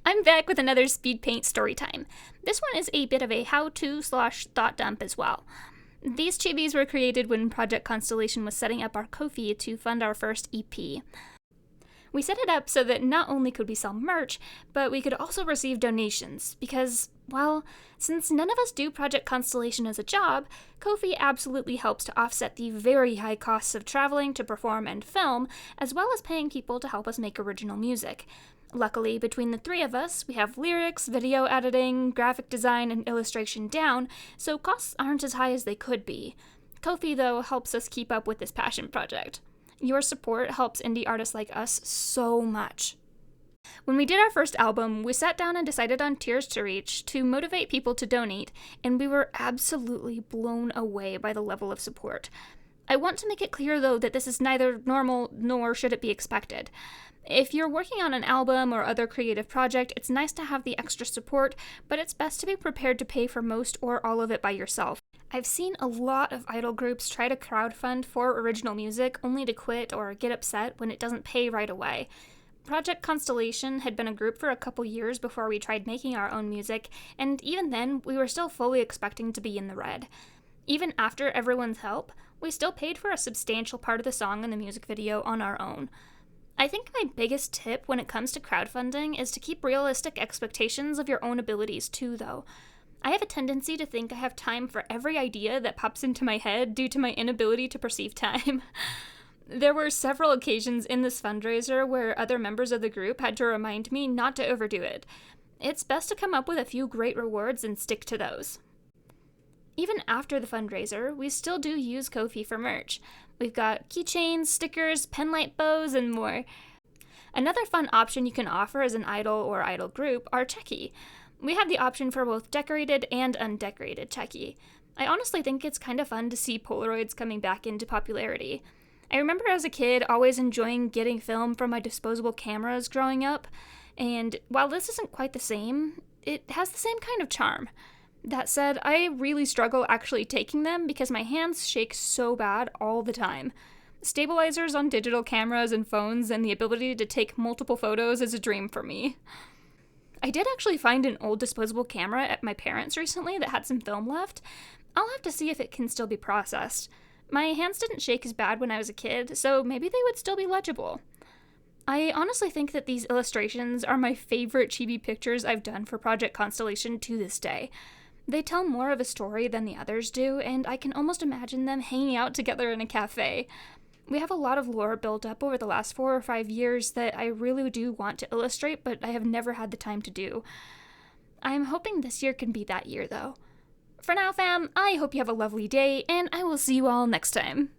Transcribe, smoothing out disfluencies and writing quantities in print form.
I'm back with another Speedpaint Storytime. This one is a bit of a how-to/thought dump as well. These chibis were created when Project Constellation was setting up our Ko-fi to fund our first EP. We set it up so that not only could we sell merch, but we could also receive donations, because, well, since none of us do Project Constellation as a job, Ko-fi absolutely helps to offset the very high costs of traveling to perform and film, as well as paying people to help us make original music. Luckily, between the three of us, we have lyrics, video editing, graphic design, and illustration down, so costs aren't as high as they could be. Ko-fi, though, helps us keep up with this passion project. Your support helps indie artists like us so much. When we did our first album, we sat down and decided on tiers to reach to motivate people to donate, and we were absolutely blown away by the level of support. I want to make it clear, though, that this is neither normal nor should it be expected. If you're working on an album or other creative project, it's nice to have the extra support, but it's best to be prepared to pay for most or all of it by yourself. I've seen a lot of idol groups try to crowdfund for original music only to quit or get upset when it doesn't pay right away. Project Constellation had been a group for a couple years before we tried making our own music, and even then, we were still fully expecting to be in the red. Even after everyone's help, we still paid for a substantial part of the song and the music video on our own. I think my biggest tip when it comes to crowdfunding is to keep realistic expectations of your own abilities too, though. I have a tendency to think I have time for every idea that pops into my head due to my inability to perceive time. There were several occasions in this fundraiser where other members of the group had to remind me not to overdo it. It's best to come up with a few great rewards and stick to those. Even after the fundraiser, we still do use Ko-fi for merch. We've got keychains, stickers, penlight bows, and more. Another fun option you can offer as an idol or idol group are checky. We have the option for both decorated and undecorated checky. I honestly think it's kind of fun to see Polaroids coming back into popularity. I remember as a kid always enjoying getting film from my disposable cameras growing up, and while this isn't quite the same, it has the same kind of charm. That said, I really struggle actually taking them because my hands shake so bad all the time. Stabilizers on digital cameras and phones and the ability to take multiple photos is a dream for me. I did actually find an old disposable camera at my parents' recently that had some film left. I'll have to see if it can still be processed. My hands didn't shake as bad when I was a kid, so maybe they would still be legible. I honestly think that these illustrations are my favorite chibi pictures I've done for Project Constellation to this day. They tell more of a story than the others do, and I can almost imagine them hanging out together in a cafe. We have a lot of lore built up over the last 4 or 5 years that I really do want to illustrate, but I have never had the time to do. I'm hoping this year can be that year, though. For now, fam, I hope you have a lovely day, and I will see you all next time.